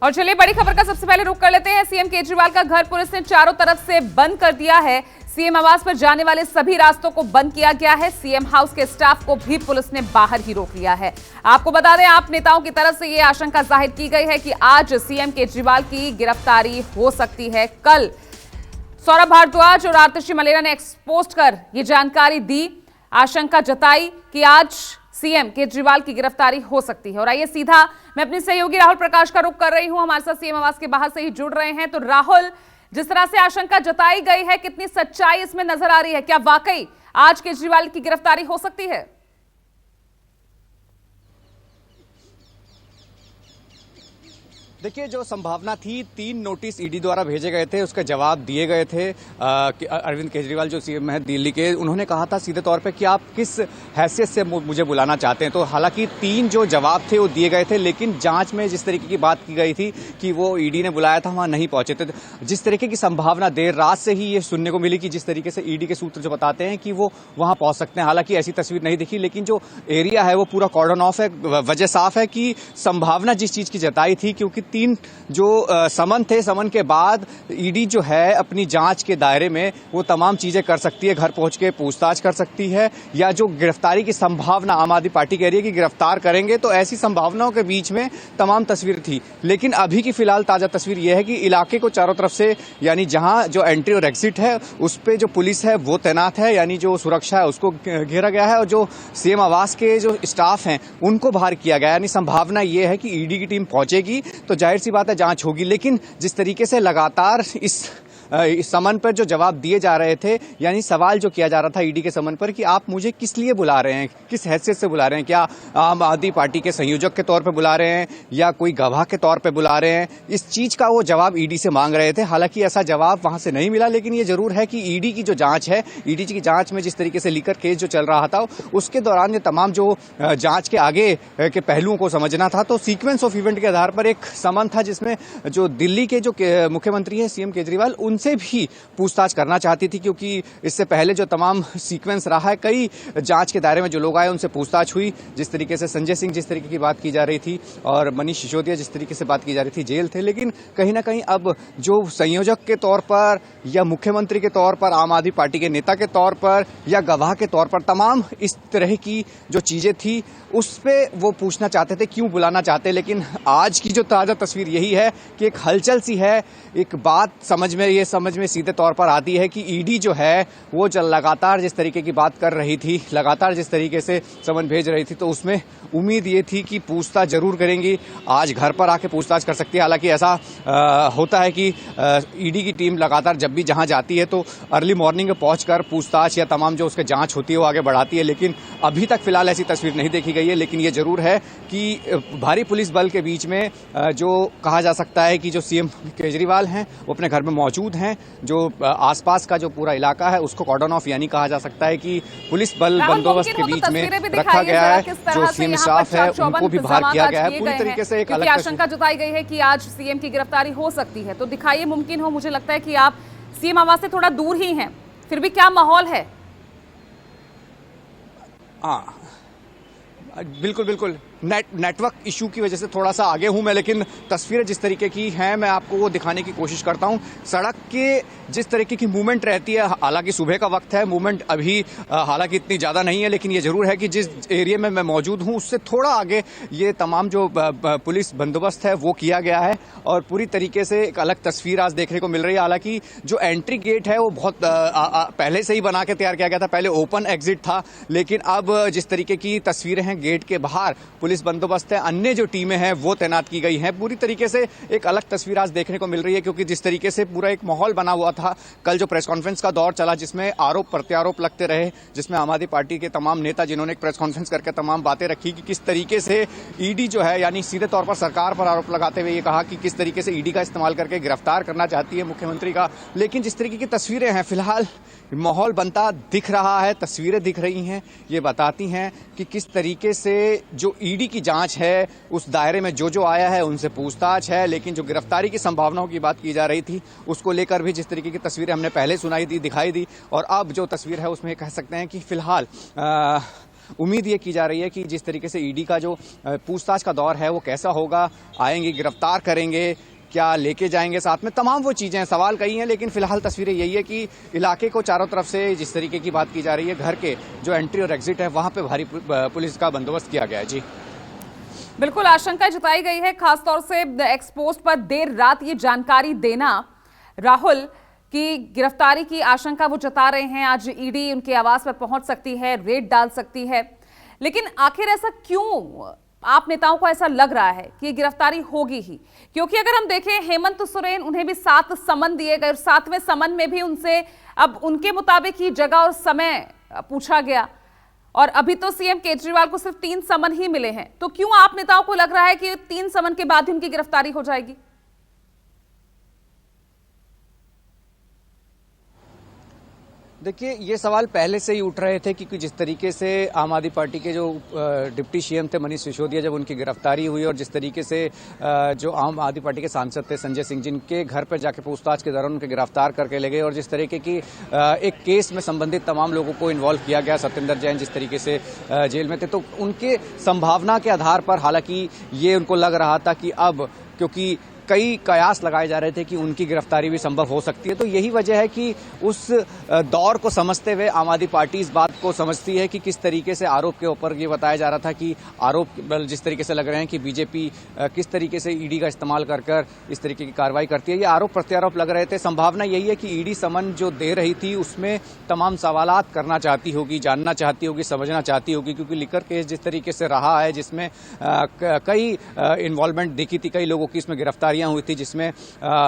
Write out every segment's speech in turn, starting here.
और चलिए बड़ी खबर का सबसे पहले रुख कर लेते हैं। सीएम केजरीवाल का घर पुलिस ने चारों तरफ से बंद कर दिया है। सीएम आवास पर जाने वाले सभी रास्तों को बंद किया गया है। सीएम हाउस के स्टाफ को भी पुलिस ने बाहर ही रोक लिया है। आपको बता दें, आप नेताओं की तरफ से यह आशंका जाहिर की गई है कि आज सीएम केजरीवाल की गिरफ्तारी हो सकती है। कल सौरभ भारद्वाज और आतिशी मलेरा ने एक्सपोज कर ये जानकारी दी, आशंका जताई कि आज सीएम केजरीवाल की गिरफ्तारी हो सकती है। और आइए सीधा मैं अपने सहयोगी राहुल प्रकाश का रुख कर रही हूं, हमारे साथ सीएम आवास के बाहर से ही जुड़ रहे हैं। तो राहुल, जिस तरह से आशंका जताई गई है, कितनी सच्चाई इसमें नजर आ रही है? क्या वाकई आज केजरीवाल की गिरफ्तारी हो सकती है? देखिए, जो संभावना थी, 3 नोटिस ईडी द्वारा भेजे गए थे, उसका जवाब दिए गए थे। अरविंद केजरीवाल जो सीएम है दिल्ली के, उन्होंने कहा था सीधे तौर पे कि आप किस हैसियत से मुझे बुलाना चाहते हैं। तो हालांकि 3 जो जवाब थे वो दिए गए थे, लेकिन जांच में जिस तरीके की बात की गई थी कि वो ईडी ने बुलाया था, वहां नहीं पहुंचे थे। जिस तरीके की संभावना देर रात से ही ये सुनने को मिली कि जिस तरीके से ईडी के सूत्र जो बताते हैं कि वो वहां पहुंच सकते हैं। हालांकि ऐसी तस्वीर नहीं दिखी, लेकिन जो एरिया है वो पूरा कॉर्डन ऑफ है। वजह साफ है कि संभावना जिस चीज की जताई थी, क्योंकि 3 जो समन थे, समन के बाद ईडी जो है अपनी जांच के दायरे में वो तमाम चीजें कर सकती है, घर पहुंच के पूछताछ कर सकती है, या जो गिरफ्तारी की संभावना आम आदमी पार्टी कह रही है कि गिरफ्तार करेंगे, तो ऐसी संभावनाओं के बीच में तमाम तस्वीर थी। लेकिन अभी की फिलहाल ताजा तस्वीर यह है कि इलाके को चारों तरफ से, यानी जहां जो एंट्री और एग्जिट है उस पे जो पुलिस है वो तैनात है, यानी जो सुरक्षा है उसको घेरा गया है, और जो सीएम आवास के जो स्टाफ हैं उनको बाहर किया गया। यानी संभावना यह है कि ईडी की टीम पहुंचेगी तो जाहिर सी बात है जांच होगी। लेकिन जिस तरीके से लगातार इस समन पर जो जवाब दिए जा रहे थे, यानी सवाल जो किया जा रहा था ईडी के समन पर कि आप मुझे किस लिए बुला रहे हैं, किस हैसियत से बुला रहे हैं, क्या आम आदमी पार्टी के संयोजक के तौर पर बुला रहे हैं या कोई गवाह के तौर पर बुला रहे हैं, इस चीज का वो जवाब ईडी से मांग रहे थे। हालांकि ऐसा जवाब वहां से नहीं मिला, लेकिन ये जरूर है कि ईडी की जो जांच है, ईडी की जांच में जिस तरीके से लीकर केस जो चल रहा था उसके दौरान ये तमाम जो जांच के आगे के पहलुओं को समझना था। तो सीक्वेंस ऑफ इवेंट के आधार पर एक समन था जिसमें जो दिल्ली के जो मुख्यमंत्री है सीएम केजरीवाल, उनसे भी पूछताछ करना चाहती थी, क्योंकि इससे पहले जो तमाम सीक्वेंस रहा है, कई जांच के दायरे में जो लोग आए उनसे पूछताछ हुई। जिस तरीके से संजय सिंह जिस तरीके की बात की जा रही थी और मनीष सिसोदिया जिस तरीके से बात की जा रही थी, जेल थे। लेकिन कहीं ना कहीं अब जो संयोजक के तौर पर या मुख्यमंत्री के तौर पर, आम आदमी पार्टी के नेता के तौर पर या गवाह के तौर पर, तमाम इस तरह की जो चीजें थी उस पे वो पूछना चाहते थे, क्यों बुलाना चाहते। लेकिन आज की जो ताजा तस्वीर यही है कि एक हलचल सी है, एक बात समझ में सीधे तौर पर आती है कि ईडी जो है वो लगातार जिस तरीके की बात कर रही थी, लगातार जिस तरीके से समन भेज रही थी, तो उसमें उम्मीद ये थी कि पूछताछ जरूर करेंगी, आज घर पर आके पूछताछ कर सकती है। हालांकि ऐसा होता है कि ईडी की टीम लगातार जब भी जहां जाती है तो अर्ली मॉर्निंग में पहुंचकर पूछताछ या तमाम जो उसके जांच होती है वो आगे बढ़ाती है। लेकिन अभी तक फिलहाल ऐसी तस्वीर नहीं देखी गई है। लेकिन ये जरूर है कि भारी पुलिस बल के बीच में जो कहा जा सकता है कि जो सीएम केजरीवाल हैं वो अपने घर में मौजूद हैं, जो आसपास का जो पूरा इलाका है उसको कॉर्डन ऑफ यानी कहा जा सकता है कि पुलिस बल बंदोबस्त के बीच में रखा गया है। जो सीएम स्टाफ है उनको भी बाहर किया गया है। पूरी तरीके से एक अलग आशंका जताई गई है कि आज सीएम की गिरफ्तारी हो सकती है। तो दिखाइए मुमकिन हो। मुझे लगता है कि आप सीएम आवास से थोड़ा दूर ही हैं, फिर भी क्या माहौल है? हाँ, बिल्कुल नेटवर्क इशू की वजह से थोड़ा सा आगे हूं मैं, लेकिन तस्वीरें जिस तरीके की हैं मैं आपको वो दिखाने की कोशिश करता हूं। सड़क के जिस तरीके की मूवमेंट रहती है, हालांकि सुबह का वक्त है, मूवमेंट अभी हालांकि इतनी ज्यादा नहीं है, लेकिन ये जरूर है कि जिस एरिया में मैं मौजूद हूं उससे थोड़ा आगे ये तमाम जो पुलिस बंदोबस्त है वो किया गया है और पूरी तरीके से एक अलग तस्वीर आज देखने को मिल रही है। हालांकि जो एंट्री गेट है वो बहुत पहले से ही बना के तैयार किया गया था, पहले ओपन एग्जिट था, लेकिन अब जिस तरीके की तस्वीरें हैं, गेट के बाहर पुलिस बंदोबस्त है, अन्य जो टीमें हैं वो तैनात की गई हैं। पूरी तरीके से एक अलग तस्वीर आज देखने को मिल रही है, क्योंकि जिस तरीके से पूरा एक माहौल बना हुआ था, कल जो प्रेस कॉन्फ्रेंस का दौर चला जिसमें आरोप प्रत्यारोप लगते रहे, जिसमें आम आदमी पार्टी के तमाम नेता जिन्होंने एक प्रेस कॉन्फ्रेंस करके तमाम बातें रखी कि किस तरीके से ईडी जो है, यानी सीधे तौर पर सरकार पर आरोप लगाते हुए ये कहा कि किस तरीके से ईडी का इस्तेमाल करके गिरफ्तार करना चाहती है मुख्यमंत्री का। लेकिन जिस तरीके की तस्वीरें हैं, फिलहाल माहौल बनता दिख रहा है, तस्वीरें दिख रही हैं, ये बताती हैं कि किस तरीके से जो ईडी की जांच है उस दायरे में जो आया है उनसे पूछताछ है। लेकिन जो गिरफ्तारी की संभावनाओं की बात की जा रही थी उसको लेकर भी जिस तरीके की तस्वीरें हमने पहले सुनाई दी, दिखाई दी, और अब जो तस्वीर है उसमें कह सकते हैं कि फिलहाल उम्मीद ये की जा रही है कि जिस तरीके से ईडी का जो पूछताछ का दौर है वो कैसा होगा, आएंगे, गिरफ्तार करेंगे, क्या लेके जाएंगे साथ में, तमाम वो चीजें हैं। सवाल कई हैं, लेकिन फिलहाल तस्वीरें यही है कि इलाके को चारों तरफ से जिस तरीके की बात की जा रही है, घर के जो एंट्री और एग्जिट है वहां पे भारी पुलिस का बंदोबस्त किया गया है। जी बिल्कुल, आशंका जताई गई है खासतौर से एक्सपोस्ट पर देर रात ये जानकारी देना। राहुल की गिरफ्तारी की आशंका वो जता रहे हैं। आज ईडी उनके आवास पर पहुंच सकती है, रेड डाल सकती है, लेकिन आखिर ऐसा क्यों आप नेताओं को ऐसा लग रहा है कि गिरफ्तारी होगी ही? क्योंकि अगर हम देखें, हेमंत सोरेन, उन्हें भी 7 समन दिए गए और 7वें समन में भी उनसे अब उनके मुताबिक ही जगह और समय पूछा गया, और अभी तो सीएम केजरीवाल को सिर्फ 3 समन ही मिले हैं। तो क्यों आप नेताओं को लग रहा है कि 3 समन के बाद ही उनकी गिरफ्तारी हो जाएगी? देखिए, ये सवाल पहले से ही उठ रहे थे कि जिस तरीके से आम आदमी पार्टी के जो डिप्टी सीएम थे मनीष सिसोदिया, जब उनकी गिरफ्तारी हुई और जिस तरीके से जो आम आदमी पार्टी के सांसद थे संजय सिंह, जिनके घर पर जाके पूछताछ के दौरान उनके गिरफ्तार करके ले गए, और जिस तरीके की एक केस में संबंधित तमाम लोगों को इन्वॉल्व किया गया, सत्येंद्र जैन जिस तरीके से जेल में थे, तो उनके संभावना के आधार पर हालांकि ये उनको लग रहा था कि अब क्योंकि कई कयास लगाए जा रहे थे कि उनकी गिरफ्तारी भी संभव हो सकती है, तो यही वजह है कि उस दौर को समझते हुए आम आदमी पार्टी इस बात को समझती है कि किस तरीके से आरोप के ऊपर ये बताया जा रहा था कि आरोप जिस तरीके से लग रहे हैं कि बीजेपी किस तरीके से ईडी का इस्तेमाल कर इस तरीके की कार्रवाई करती है, ये आरोप प्रत्यारोप लग रहे थे। संभावना यही है कि ईडी समन जो दे रही थी उसमें तमाम सवालात करना चाहती होगी, जानना चाहती होगी, समझना चाहती होगी, क्योंकि लिकर केस जिस तरीके से रहा है, जिसमें कई इन्वॉल्वमेंट दिखी थी, कई लोगों की इसमें गिरफ्तारियां हुई थी, जिसमें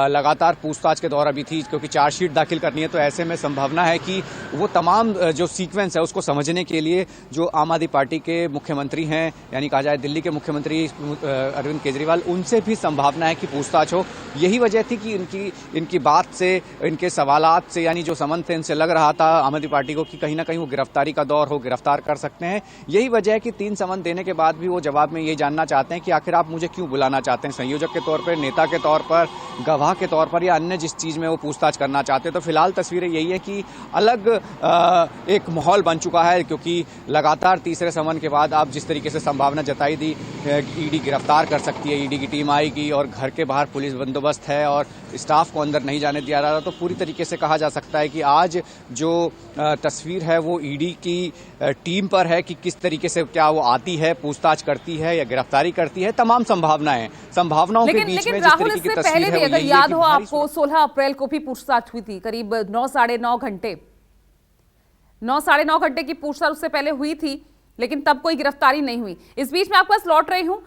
लगातार पूछताछ के दौर भी थी, क्योंकि चार्जशीट दाखिल करनी है। तो ऐसे में संभावना है कि वो तमाम जो सीक्वेंस है उसको समझने के लिए जो आम आदमी पार्टी के मुख्यमंत्री हैं, यानी कहा जाए दिल्ली के मुख्यमंत्री अरविंद केजरीवाल, उनसे भी संभावना है कि पूछताछ हो। यही वजह थी कि इनकी बात से, इनके सवालात से, यानी जो समन थे, इनसे लग रहा था आम आदमी पार्टी को कि कहीं ना कहीं वो गिरफ्तारी का दौर हो, गिरफ्तार कर सकते हैं। यही वजह है कि 3 समन देने के बाद भी वो जवाब में ये जानना चाहते हैं कि आखिर आप मुझे क्यों बुलाना चाहते हैं, संयोजक के तौर पर, नेता के तौर पर, गवाह के तौर पर, या अन्य जिस चीज में वो पूछताछ करना चाहते हैं। तो फिलहाल तस्वीरें यही है कि अलग एक माहौल बन चुका है, क्योंकि लगातार तीसरे समन के बाद आप जिस तरीके से संभावना जताई दी ईडी गिरफ्तार कर सकती है, ईडी की टीम आएगी और घर के बाहर पुलिस बंदोबस्त है और स्टाफ को अंदर नहीं जाने दिया जा रहा, तो पूरी तरीके से कहा जा सकता है कि आज जो तस्वीर है वो ईडी की टीम पर है कि किस तरीके से क्या वो आती है, पूछताछ करती है या गिरफ्तारी करती है। तमाम संभावनाओं के बीच में राहुल, इससे पहले भी अगर याद हो आपको, 16 अप्रैल को भी पूछताछ हुई थी, करीब 9 साढ़े 9 घंटे की पूछताछ उससे पहले हुई थी, लेकिन तब कोई गिरफ्तारी नहीं हुई। इस बीच में आपके पास लौट रही हूं,